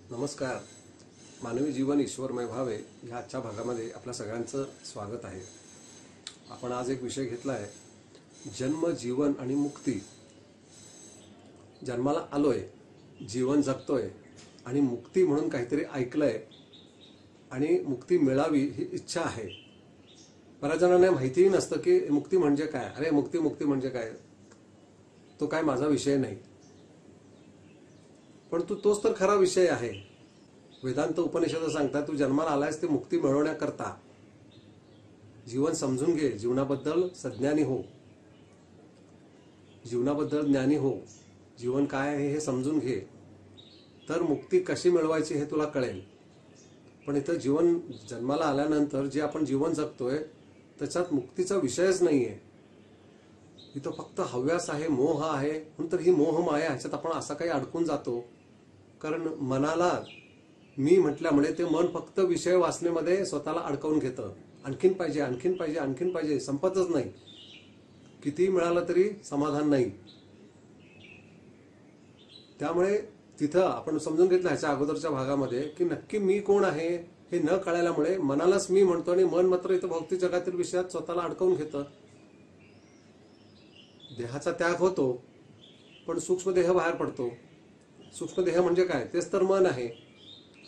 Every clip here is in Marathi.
नमस्कार. मानवी जीवन ईश्वरमय व्हावे ह्या आजच्या भागामध्ये आपल्या सगळ्यांचं स्वागत आहे. आपण आज एक विषय घेतला आहे, जन्म, जीवन आणि मुक्ती. जन्माला आलोय, जीवन जगतोय आणि मुक्ती म्हणून काहीतरी ऐकलंय आणि मुक्ती मिळावी ही इच्छा आहे. बऱ्याच जणांना माहितीही नसतं की मुक्ती म्हणजे काय. अरे मुक्ती म्हणजे काय, तो काय माझा विषय नाही. पण तोच तर खरा विषय आहे. वेदांत उपनिषद सांगतात, तू जन्माला आलायस ते मुक्ती मिळवण्याकरता. जीवन समजून घे, जीवनाबद्दल सज्ञानी हो, जीवनाबद्दल ज्ञानी हो. जीवन काय आहे हे समजून घे, तर मुक्ती कशी मिळवायची हे तुला कळेल. पण इथं जीवन जन्माला आल्यानंतर जे आपण जीवन जगतोय त्याच्यात मुक्तीचा विषयच नाहीये. इथं फक्त हव्यास आहे, मोह आहे. म्हणून तर ही मोहमाया, ह्याच्यात आपण असा काही अडकून जातो. कारण मनाला मी म्हटल्यामुळे ते मन फक्त विषय वासनेमध्ये स्वतःला अडकवून घेतं. आणखीन पाहिजे, आणखीन पाहिजे, आणखीन पाहिजे, संपतच नाही. कितीही मिळालं तरी समाधान नाही. त्यामुळे तिथं आपण समजून घेतलं ह्याच्या अगोदरच्या भागामध्ये की नक्की मी कोण आहे हे न कळल्यामुळे मनालाच मी म्हणतो आणि मन मात्र इथं भौतिक जगातील विषयात स्वतःला अडकवून घेतं. देहाचा त्याग होतो पण सूक्ष्म देह बाहेर पडतो. सूक्ष्म देह म्हणजे काय, तेच तर मन आहे.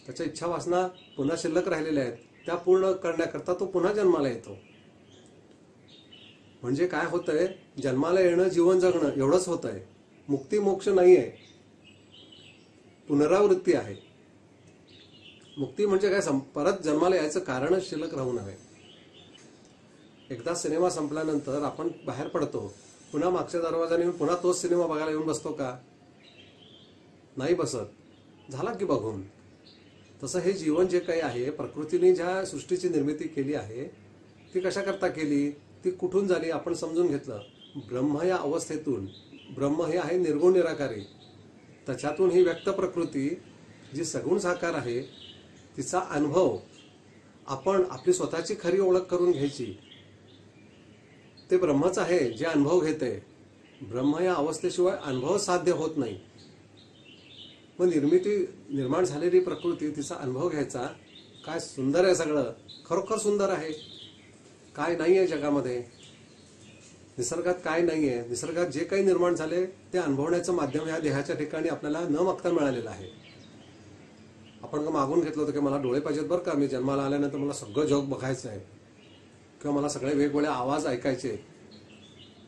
त्याच्या इच्छा वासना पुन्हा शिल्लक राहिलेल्या आहेत, त्या पूर्ण करण्याकरता तो पुन्हा जन्माला येतो. म्हणजे काय होतंय, जन्माला येणं, जीवन जगणं एवढंच होतंय. मुक्ती मोक्ष नाहीये, पुनरावृत्ती आहे. मुक्ती म्हणजे काय, परत जन्माला यायचं कारणच शिल्लक राहू नये. एकदा सिनेमा संपल्यानंतर आपण बाहेर पडतो, पुन्हा मागच्या दरवाजाने येऊन पुन्हा तोच सिनेमा बघायला येऊन बसतो का? नाही बसत. झाला की बघून. तसं हे जीवन जे काही आहे, प्रकृतीने ज्या सृष्टीची निर्मिती केली आहे ती कशा करता केली, ती कुठून झाली आपण समजून घेतलं. ब्रह्म या अवस्थेतून, ब्रह्म हे आहे निर्गुण निराकारी, त्याच्यातून ही व्यक्त प्रकृती जी सगुण साकार आहे तिचा अनुभव आपण आपली स्वतःची खरी ओळख करून घ्यायची. ते ब्रह्मच आहे जे अनुभव घेते. ब्रह्म या अवस्थेशिवाय अनुभव साध्य होत नाही. मग निर्माण झालेली प्रकृती, तिचा अनुभव घ्यायचा. काय सुंदर आहे सगळं, खरोखर सुंदर आहे. काय नाही आहे जगामध्ये, निसर्गात काय नाहीये. निसर्गात जे काही निर्माण झाले ते अनुभवण्याचं माध्यम ह्या देहाच्या ठिकाणी आपल्याला न मागता मिळालेलं आहे. आपण का मागून घेतलं होतं की मला डोळे पाहिजेत बरं का, मी जन्माला आल्यानंतर मला सगळं जग बघायचं आहे, किंवा मला सगळे वेगवेगळे आवाज ऐकायचे,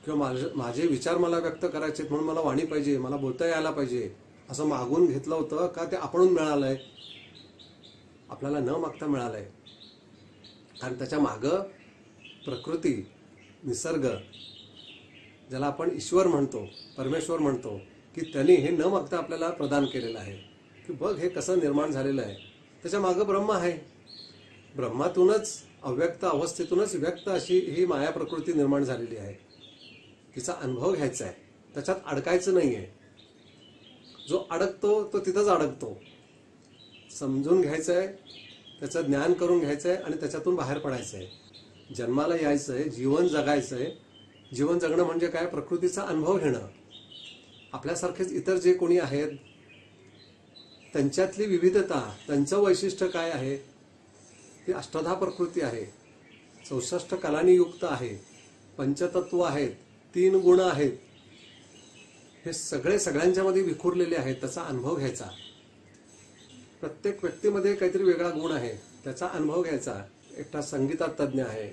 किंवा माझे विचार मला व्यक्त करायचे म्हणून मला वाणी पाहिजे, मला बोलता यायला पाहिजे, असं मागून घेतलं होतं का ते आपणून मिळालंय, आपल्याला न मागता मिळालंय. कारण त्याच्या मागं प्रकृती, निसर्ग, ज्याला आपण ईश्वर म्हणतो, परमेश्वर म्हणतो, की त्यांनी हे न मागता आपल्याला प्रदान केलेलं आहे. की बघ हे कसं निर्माण झालेलं आहे. त्याच्या मागं ब्रह्म आहे. ब्रह्मातूनच, अव्यक्त अवस्थेतूनच व्यक्त अशी ही माया प्रकृती निर्माण झालेली आहे. तिचा अनुभव घ्यायचा आहे, त्याच्यात अडकायचं नाहीये. जो अडकतो तो तिथंच अडकतो. समजून घ्यायचंय, त्याचं ज्ञान करून घ्यायचंय आणि त्याच्यातून बाहेर पडायचंय. जन्माला यायचंय, जीवन जगायचंय. जीवन जगणं म्हणजे काय, प्रकृतीचा अनुभव घेणं. आपल्यासारखेच इतर जे कोणी आहेत त्यांच्यातली विविधता, त्यांचं वैशिष्ट्य काय आहे, ती अष्टधा प्रकृती आहे, 64 कलांनी युक्त आहे, पंचतत्व आहेत, 3 गुण आहेत. हे सगळे सगळ्यांच्यामध्ये विखुरलेले आहेत. त्याचा अनुभव घ्यायचा. प्रत्येक व्यक्तीमध्ये काहीतरी वेगळा गुण आहे, त्याचा अनुभव घ्यायचा. एकटा संगीतात तज्ज्ञ आहे,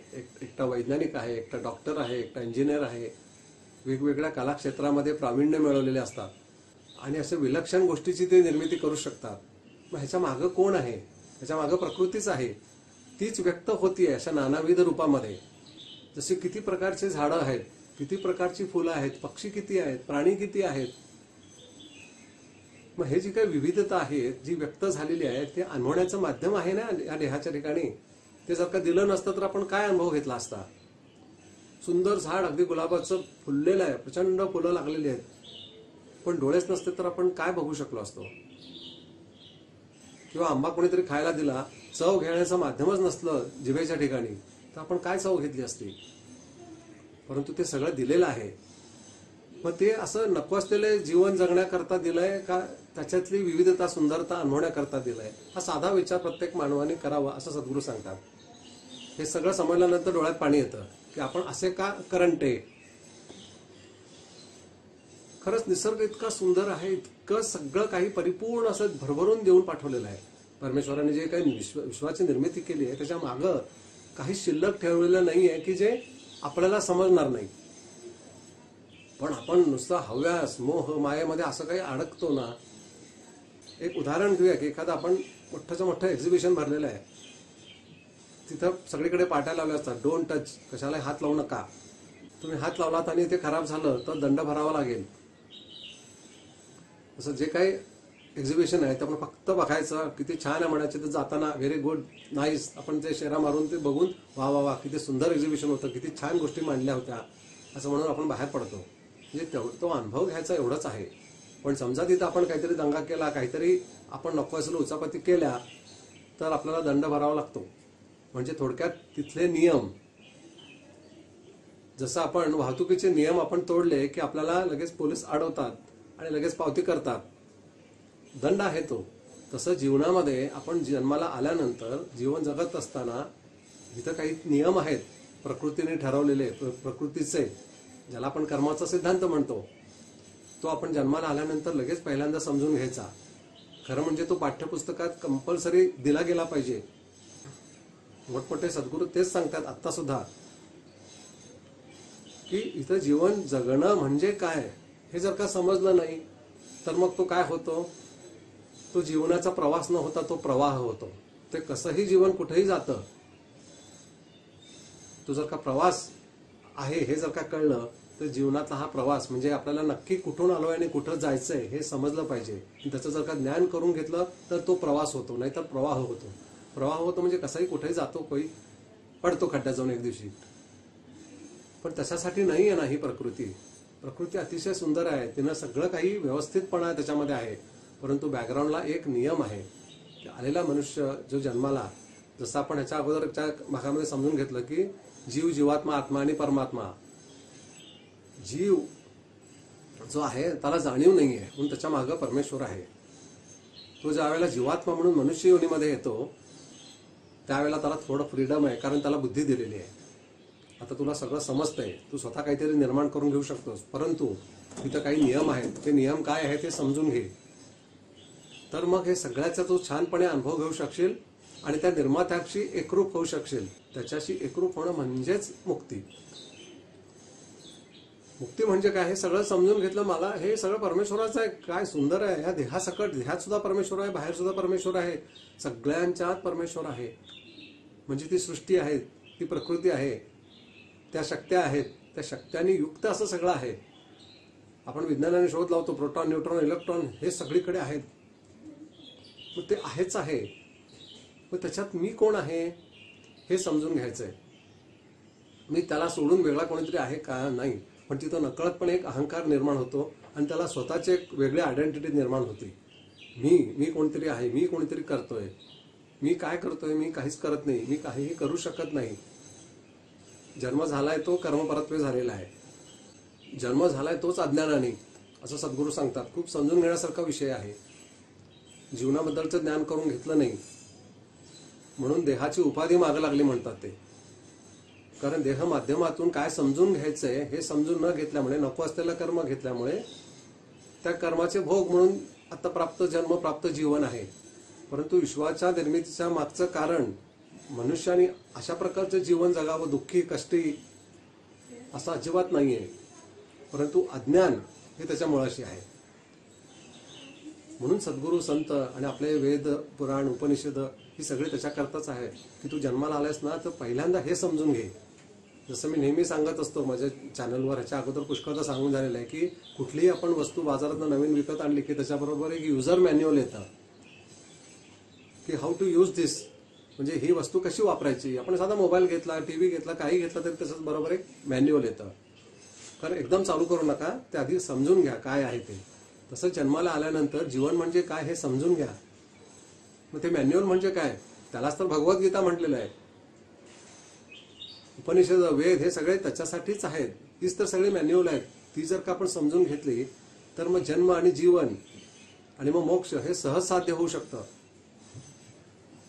एकटा वैज्ञानिक आहे, एकटा डॉक्टर आहे, एकटा इंजिनियर आहे. वेगवेगळ्या कलाक्षेत्रामध्ये प्रावीण्य मिळवलेले असतात आणि अशा विलक्षण गोष्टीची ते निर्मिती करू शकतात. मग ह्याच्या मागं कोण आहे? ह्याच्या मागं प्रकृतीच आहे. तीच व्यक्त होतीये अशा नानाविध रूपामध्ये. जसे किती प्रकारचे झाडं आहेत, किती प्रकारची फुलं आहेत, पक्षी किती आहेत, प्राणी किती आहेत. मग हे जी काही विविधता आहे, जी व्यक्त झालेली आहे, ते अनुभवण्याचं माध्यम आहे ना या देहाच्या ठिकाणी. ते जर का दिलं नसतं तर आपण काय अनुभव घेतला असता. सुंदर झाड अगदी गुलाबाचं फुललेलं आहे, प्रचंड फुलं लागलेली आहेत, पण डोळेच नसते तर आपण काय बघू शकलो असतो. किंवा आंबा कोणीतरी खायला दिला, चव घेण्याचं माध्यमच नसलं जिभेच्या ठिकाणी, तर आपण काय चव घेतली असती. परंतु ते सगळं दिलेलं आहे. मग ते असं नको असलेले जीवन जगण्याकरता दिलंय का त्याच्यातली विविधता सुंदरता अनुभवण्याकरता दिलाय. हा साधा विचार प्रत्येक मानवाने करावा असं सद्गुरू सांगतात. हे सगळं समजल्यानंतर डोळ्यात पाणी येतं की आपण असे का करंटे. खरंच निसर्ग इतका सुंदर आहे, इतकं सगळं काही परिपूर्ण असं भरभरून देऊन पाठवलेलं आहे. परमेश्वराने जे काही विश्वाची निर्मिती केली आहे त्याच्या मागं काही शिल्लक ठेवलेलं नाही आहे की जे आपल्याला समजणार नाही. पण आपण नुसतं हव्यास मोह मायेमध्ये असं काही अडकतो ना. एक उदाहरण घेऊया की एखादं आपण मोठ्याचं मोठं एक्झिबिशन भरलेलं आहे, तिथं सगळीकडे पाट्या लावल्या असतात, डोंट टच, कशाला हात लावू नका. तुम्ही हात लावलात आणि ते खराब झालं तर दंड भरावा लागेल. असं जे काही एक्झिबिशन आहे ते आपण फक्त बघायचं, किती छान आहे म्हणायचे, तर जाताना व्हेरी गुड नाईस, आपण ते शेरा मारून ते बघून वा वा वा किती सुंदर एक्झिबिशन होतं, किती छान गोष्टी मांडल्या होत्या असं म्हणून आपण बाहेर पडतो. म्हणजे तो अनुभव घ्यायचा एवढंच आहे. पण समजा तिथं आपण काहीतरी दंगा केला, काहीतरी आपण नको असलेल्या उचापती केल्या तर आपल्याला दंड भरावा लागतो. म्हणजे थोडक्यात तिथले नियम, जसं आपण वाहतुकीचे नियम आपण तोडले की आपल्याला लगेच पोलीस अडवतात आणि लगेच पावती करतात, दंड आहे तो. तसं जीवनामध्ये आपण जन्माला आल्यानंतर जीवन जगत असताना इथं काही नियम आहेत प्रकृतीने ठरवलेले, प्रकृतीचे, ज्याला आपण कर्माचा सिद्धांत म्हणतो, तो आपण जन्माला आल्यानंतर लगेच पहिल्यांदा समजून घ्यायचा. खरं म्हणजे तो पाठ्यपुस्तकात कंपल्सरी दिला गेला पाहिजे. मोठमोठे सद्गुरू तेच सांगतात आत्ता सुद्धा की इथं जीवन जगणं म्हणजे काय हे जर का समजलं नाही तर मग तो काय होतो, तो जीवनाचा प्रवास न होता तो प्रवाह होतो. ते कसंही जीवन कुठेही जातं. तो जर का प्रवास आहे हे जर का कळलं तर जीवनातला हा प्रवास म्हणजे आपल्याला नक्की कुठून आलोय आणि कुठं जायचंय हे समजलं पाहिजे. त्याचं जर का ज्ञान करून घेतलं तर तो प्रवास होतो, नाहीतर प्रवाह होतो. प्रवाह होतो म्हणजे कसाही कुठेही जातो, कोई पडतो खड्ड्यात जाऊन एक दिवशी. पण तशासाठी नाही आहे ना ही प्रकृती. प्रकृती अतिशय सुंदर आहे, तिनं सगळं काही व्यवस्थितपणा त्याच्यामध्ये आहे. परंतु बॅकग्राऊंडला एक नियम आहे की आलेला मनुष्य जो जन्माला, जसं आपण ह्याच्या अगोदरच्या भागामध्ये समजून घेतलं की जीव, जीवात्मा, आत्मा आणि परमात्मा. जीव जो आहे त्याला जाणीव नाहीये म्हणून त्याच्या मागं परमेश्वर आहे. तो ज्या वेळेला जीवात्मा म्हणून मनुष्य योनीमध्ये येतो त्यावेळेला त्याला थोडं फ्रीडम आहे, कारण त्याला बुद्धी दिलेली आहे. आता तुला सगळं समजतंय, तू स्वतः काहीतरी निर्माण करून घेऊ शकतोस, परंतु तिथं काही नियम आहेत. ते नियम काय आहेत ते समजून घे, तर मग हे सगळ्याचा तू छानपणे अनुभव घेऊ शकशील आणि त्या निर्मात्याशी एकरूप होऊ शकशील. त्याच्याशी एकरूप होणं म्हणजेच मुक्ती. मुक्ती म्हणजे काय हे सगळं समजून घेतलं, मला हे सगळं परमेश्वराचं आहे, काय सुंदर आहे. ह्या देहासकट, देहात सुद्धा परमेश्वर आहे, बाहेर सुद्धा परमेश्वर आहे, सगळ्यांच्यात परमेश्वर आहे. म्हणजे ती सृष्टी आहे, ती प्रकृती आहे, त्या शक्त्या आहेत, त्या शक्त्यांनी युक्त असं सगळं आहे. आपण विज्ञानाने शोध लावतो, प्रोटॉन, न्यूट्रॉन, इलेक्ट्रॉन हे सगळीकडे आहेत. मग ते आहेच आहे. मग त्याच्यात मी कोण आहे हे समजून घ्यायचंय. मी त्याला सोडून वेगळा कोणीतरी आहे का, नाही. पण तिथं नकळतपणे एक अहंकार निर्माण होतो आणि त्याला स्वतःची एक वेगळी आयडेंटिटी निर्माण होती. मी कोणतरी आहे, मी कोणीतरी करतोय, मी काय करतोय, मी काहीच करत नाही, मी काहीही करू शकत नाही. जन्म झालाय तो कर्मपरत्वे झालेला आहे, जन्म झालाय तोच अज्ञानाने, असं सद्गुरू सांगतात. खूप समजून घेण्यासारखा विषय आहे. जीवनाबद्दलचं ज्ञान करून घेतलं नाही म्हणून देहाची उपाधी मागं लागली म्हणतात ते. कारण देह माध्यमातून काय समजून घ्यायचंय हे समजून न घेतल्यामुळे, नको असलेलं कर्म घेतल्यामुळे त्या कर्माचे भोग म्हणून आता प्राप्त जन्म, प्राप्त जीवन आहे. परंतु विश्वाच्या निर्मितीच्या मागचं कारण मनुष्याने अशा प्रकारचं जीवन जगावं, दुःखी कष्टी असं अजिबात नाहीये. परंतु अज्ञान हे त्याच्या मुळाशी आहे. म्हणून सद्गुरू, संत आणि आपले वेद, पुराण, उपनिषद ही सगळी त्याच्याकरताच आहे की तू जन्माला आलायस ना तर पहिल्यांदा हे समजून घे. जसं मी नेहमी सांगत असतो माझ्या चॅनलवर, ह्याच्या अगोदर पुष्कळदा सांगून झालेलं आहे की कुठलीही आपण वस्तू बाजारात नवीन विकत आणली की त्याच्याबरोबर एक युजर मॅन्युअल येतं की हाऊ टू यूज दिस, म्हणजे ही वस्तू कशी वापरायची. आपण साधा मोबाईल घेतला, टीव्ही घेतला, काही घेतला तरी त्याच्याच बरोबर एक मॅन्युअल येतं. कारण एकदम चालू करू नका, ते आधी समजून घ्या काय आहे ते. तसं जन्माला आल्यानंतर जीवन म्हणजे काय हे समजून घ्या. मग ते मॅन्युअल म्हणजे काय, त्यालाच तर भगवद्गीता म्हटलेलं आहे. उपनिषद, वेद हे सगळे त्याच्यासाठीच आहेत. तीच तर सगळी मॅन्युअल आहेत. ती जर का आपण समजून घेतली तर मग जन्म आणि जीवन आणि मग मोक्ष हे सहज साध्य होऊ शकतं.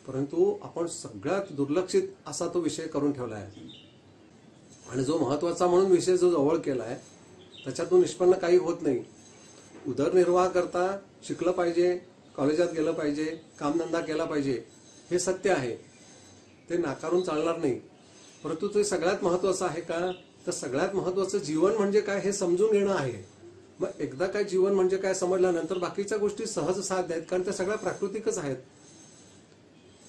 परंतु आपण सगळ्यात दुर्लक्षित असा तो विषय करून ठेवला आहे आणि जो महत्वाचा म्हणून विषय जो जवळ केलाय त्याच्यातून निष्पन्न काही होत नाही. उदरनिर्वाह करता शिकलं पाहिजे, कॉलेजात गेलं पाहिजे, कामधंदा केला पाहिजे, हे सत्य आहे, ते नाकारून चालणार नाही. परंतु ते सगळ्यात महत्वाचं आहे का? तर सगळ्यात महत्वाचं जीवन म्हणजे काय हे समजून घेणं आहे. मग एकदा काय जीवन म्हणजे काय समजल्यानंतर बाकीच्या गोष्टी सहज साध्य आहेत, कारण त्या सगळ्या प्राकृतिकच आहेत.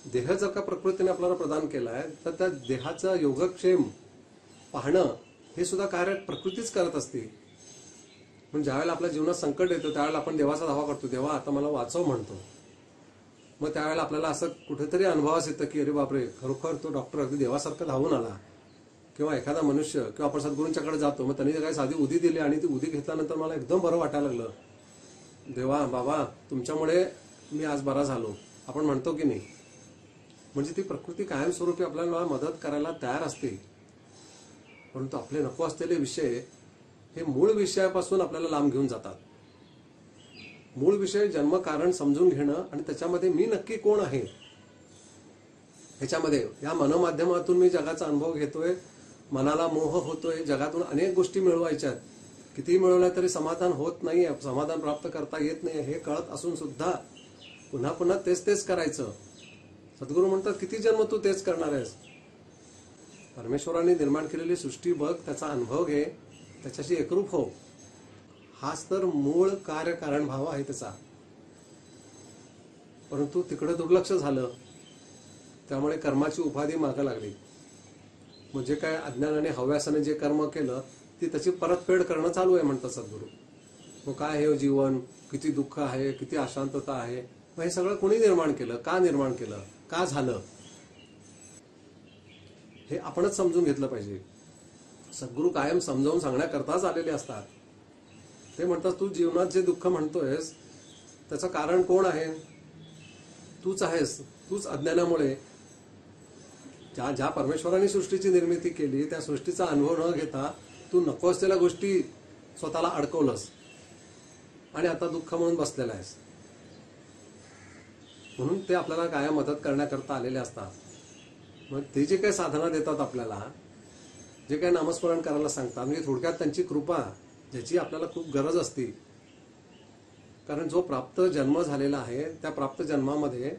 देह जर का प्रकृतीने आपल्याला प्रदान केलाय तर त्या देहाचा योगक्षेम पाहणं हे सुद्धा कार्य प्रकृतीच करत असते. पण ज्यावेळेला आपल्या जीवनात संकट येतं त्यावेळेला आपण देवाचा धावा करतो, देवा आता मला वाचव म्हणतो. मग त्यावेळेला आपल्याला असं कुठेतरी अनुभवास येतं की अरे बापरे, खरोखर तो डॉक्टर अगदी देवासारखा धावून आला. किंवा एखादा मनुष्य किंवा आपण सद्गुरूंच्याकडे जातो, मग त्यांनी काही साधी उदी दिली आणि ती उदी घेतल्यानंतर मला एकदम बरं वाटायला लागलं. देवा बाबा तुमच्यामुळे मी आज बरा झालो आपण म्हणतो की नाही. म्हणजे ती प्रकृती कायमस्वरूपी आपल्याला मदत करायला तयार असते. परंतु आपले नको असलेले विषय हे मूळ विषयापासून आपल्याला लांब घेऊन जातात. मूळ विषय जन्म कारण समजून घेणं आणि त्याच्यामध्ये मी नक्की कोण आहे, ह्याच्यामध्ये या मनोमाध्यमातून मी जगाचा अनुभव घेतोय, मनाला मोह होतोय, जगातून अनेक गोष्टी मिळवायच्यात, किती मिळवल्या तरी समाधान होत नाहीये, समाधान प्राप्त करता येत नाही हे कळत असून सुद्धा पुन्हा पुन्हा तेच तेच करायचं. सद्गुरू म्हणतात किती जन्म तू तेच करणार आहेस. परमेश्वराने निर्माण केलेली सृष्टी बघ, त्याचा अनुभव घे, त्याच्याशी एकरूप हो. हाच तर मूळ कार्यकारण भाव आहे त्याचा. परंतु तिकडे दुर्लक्ष झालं, त्यामुळे कर्माची उपाधी मागं लागली. म्हणजे काय अज्ञानाने हव्यासाने जे कर्म केलं ती त्याची परतफेड करणं चालू आहे म्हणतात सद्गुरू. मग काय हे जीवन, किती दुःख आहे, किती अशांतता आहे. मग हे सगळं कोणी निर्माण केलं, का निर्माण केलं, का झालं, हे आपणच समजून घेतलं पाहिजे. सद्गुरू कायम समजावून सांगण्याकरताच आलेले असतात. ते म्हणतात तू जीवनात जे दुःख म्हणतोयस त्याचं कारण कोण आहे? तूच आहेस. तूच अज्ञानामुळे ज्या परमेश्वराने सृष्टीची निर्मिती केली त्या सृष्टीचा अनुभव न घेता तू नको असलेल्या गोष्टी स्वतःला अडकवलंस आणि आता दुःख म्हणून बसलेला आहेस. म्हणून ते आपल्याला कायम मदत करण्याकरता आलेले असतात. मग ते जे काही साधना देतात आपल्याला, जे काही नामस्मरण करायला सांगतात, म्हणजे थोडक्यात त्यांची कृपा ज्याची आपल्याला खूप गरज असते. कारण जो प्राप्त जन्म झालेला आहे त्या प्राप्त जन्मामध्ये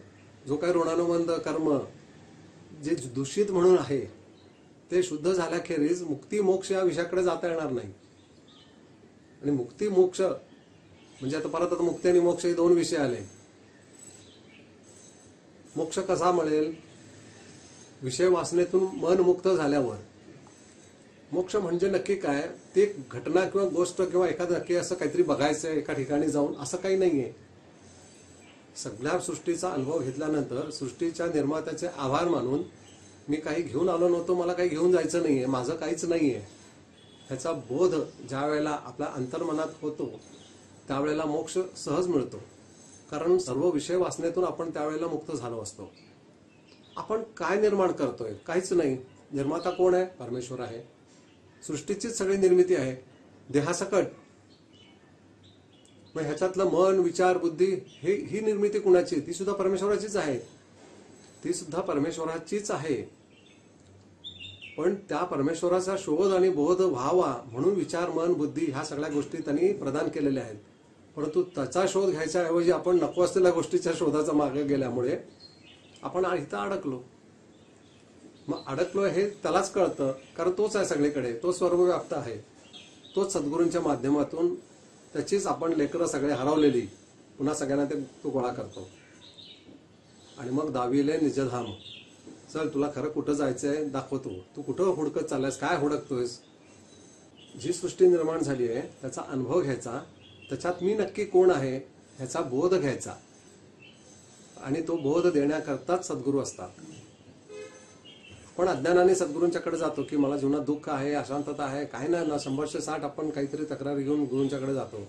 जो काही ऋणानुबंध कर्म जे दूषित म्हणून आहे ते शुद्ध झाल्याखेरीज मुक्ती मोक्ष या विषयाकडे जाता येणार नाही. आणि मुक्ती मोक्ष म्हणजे आता परत आता मुक्ती आणि मोक्ष हे दोन विषय आले. मोक्ष कसा मिळेल? विषय वासनेतून मन मुक्त झाल्यावर. मोक्ष म्हणजे नक्की काय? ते घटना किंवा गोष्ट किंवा एखादं नक्की असं काहीतरी बघायचं एका ठिकाणी जाऊन असं काही नाहीये. सगळ्या सृष्टीचा अनुभव घेतल्यानंतर सृष्टीच्या निर्मात्याचे आभार मानून मी काही घेऊन आलो नव्हतो, मला काही घेऊन जायचं नाहीये, माझं काहीच नाहीये, ह्याचा बोध ज्या वेळेला आपल्या अंतर्मनात होतो त्यावेळेला मोक्ष सहज मिळतो. कारण सर्व विषय वासनेतून आपण त्यावेळेला मुक्त झालो असतो. आपण काय निर्माण करतोय? काहीच नाही. निर्माता कोण आहे? परमेश्वर आहे. सृष्टीचीच सगळी निर्मिती आहे देहासकट. मग ह्याच्यातलं मन, विचार, बुद्धी ही निर्मिती कुणाची? ती सुद्धा परमेश्वराचीच आहे. ती सुद्धा परमेश्वराचीच आहे. पण त्या परमेश्वराचा शोध आणि बोध व्हावा म्हणून विचार, मन, बुद्धी ह्या सगळ्या गोष्टी त्यांनी प्रदान केलेल्या आहेत. परंतु त्याचा शोध घ्यायच्या ऐवजी आपण नको असलेल्या गोष्टीच्या शोधाचा मागे गेल्यामुळे आपण इथं अडकलो. मग अडकलो हे त्यालाच कळतं, कारण तोच आहे सगळीकडे, तो सर्वव्याप्त आहे. तोच सद्गुरूंच्या माध्यमातून त्याचीच आपण लेकरं सगळे हरवलेली पुन्हा सगळ्यांना तो गोळा करतो. आणि मग दाविले निजधाम. चल तुला खरं कुठं जायचंय दाखवतो. तू कुठं हुडकत चाललायस, काय हुडकतोयस? जी सृष्टी निर्माण झाली आहे त्याचा अनुभव घ्यायचा, त्याच्यात मी नक्की कोण आहे ह्याचा बोध घ्यायचा. आणि तो बोध देण्याकरताच सद्गुरू असतात. पण अज्ञानाने सद्गुरूंच्याकडे जातो की मला जीवनात दुःख आहे, अशांतता आहे, काही नाही ना 100-160 आपण काहीतरी तक्रार घेऊन गुरूंच्याकडे जातो.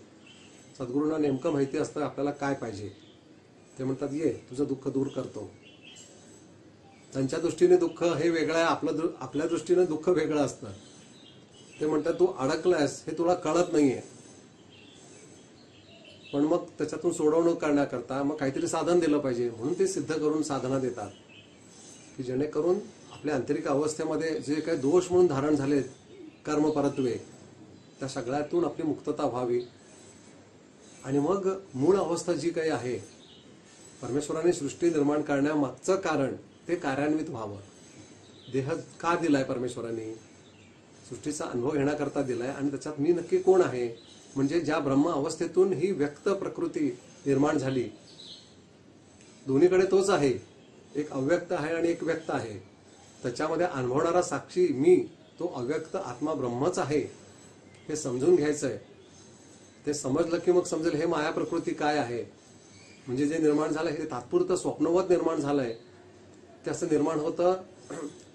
सद्गुरूंना नेमकं माहिती असतं आपल्याला काय पाहिजे. ते म्हणतात ये तुझं दुःख दूर करतो. त्यांच्या दृष्टीने दुःख हे वेगळं आहे, आपल्या दृष्टीने दुःख वेगळं असतं. ते म्हणतात तू अडकलायस हे तुला कळत नाहीये. पण मग त्याच्यातून सोडवणूक करण्याकरता मग काहीतरी साधन दिलं पाहिजे, म्हणून ते सिद्ध करून साधना देतात की जेणेकरून आपल्या आंतरिक अवस्थेमध्ये जे काही दोष म्हणून धारण झाले कर्मपरत्वे, त्या सगळ्यातून आपली मुक्तता व्हावी आणि मग मूळ अवस्था जी काही आहे, परमेश्वराने सृष्टी निर्माण करण्यामागचं कारण ते कार्यान्वित व्हावं. देह का दिलाय परमेश्वराने? सृष्टीचा अनुभव घेण्याकरता दिलाय आणि त्याच्यात मी नक्की कोण आहे, म्हणजे ज्या ब्रह्म अवस्थेतून ही व्यक्त प्रकृती निर्माण झाली, दोन्हीकडे तोच आहे, एक अव्यक्त आहे आणि एक व्यक्त आहे. त्याच्यामध्ये अनुभवणारा साक्षी मी, तो अव्यक्त आत्मा ब्रह्मच आहे, हे समजून घ्यायचंय. ते समजलं की मग समजेल हे माया प्रकृती काय आहे. म्हणजे जे निर्माण झालं हे तात्पुरतं स्वप्नवत निर्माण झालंय, ते असं निर्माण होतं,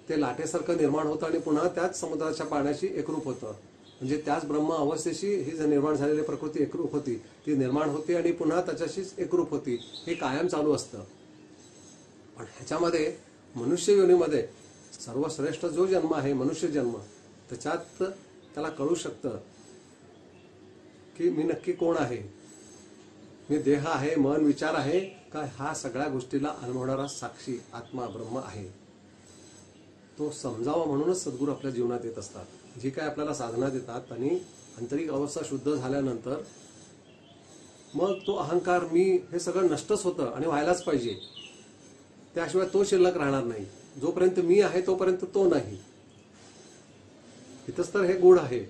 ते लाटेसारखं निर्माण होतं आणि पुन्हा त्याच समुद्राच्या पाण्याशी एकरूप होतं. म्हणजे त्याच ब्रह्म अवस्थेशी ही जी निर्माण झालेली प्रकृती एकरूप होती, ती निर्माण होती आणि पुन्हा त्याच्याशीच एकरूप होती. हे कायम चालू असतं. पण ह्याच्यामध्ये मनुष्य योनीमध्ये सर्वश्रेष्ठ जो जन्म आहे मनुष्य जन्म, त्याच्यात त्याला कळू शकतं की मी नक्की कोण आहे. मी देह आहे, मन, विचार आहे का हा सगळ्या गोष्टीला अनुभवणारा साक्षी आत्मा ब्रह्म आहे. तो समजावा म्हणूनच सद्गुरू आपल्या जीवनात येत असतात. जी काय आपल्याला साधना देतात आणि आंतरिक अवस्था शुद्ध झाल्यानंतर मग तो अहंकार मी हे सगळं नष्टच होतं आणि व्हायलाच पाहिजे. त्याशिवाय तो शिल्लक राहणार नाही. जोपर्यंत मी आहे तोपर्यंत तो नाही. इथंच तर हे गुढ आहे.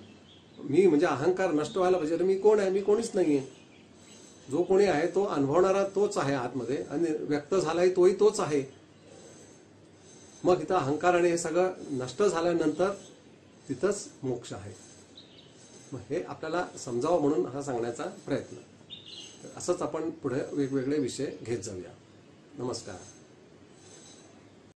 मी म्हणजे अहंकार नष्ट व्हायला पाहिजे. मी कोण आहे? मी कोणीच नाहीये. जो कोणी आहे तो अनुभवणारा तोच आहे आतमध्ये आणि व्यक्त झालाय तोही तोच आहे. मग इथं अहंकार आणि हे सगळं नष्ट झाल्यानंतर तिथंच मोक्ष आहे. मग हे आपल्याला समजावं म्हणून हा सांगण्याचा प्रयत्न. असंच आपण पुढे वेगवेगळे विषय घेत जाऊया. नमस्कार.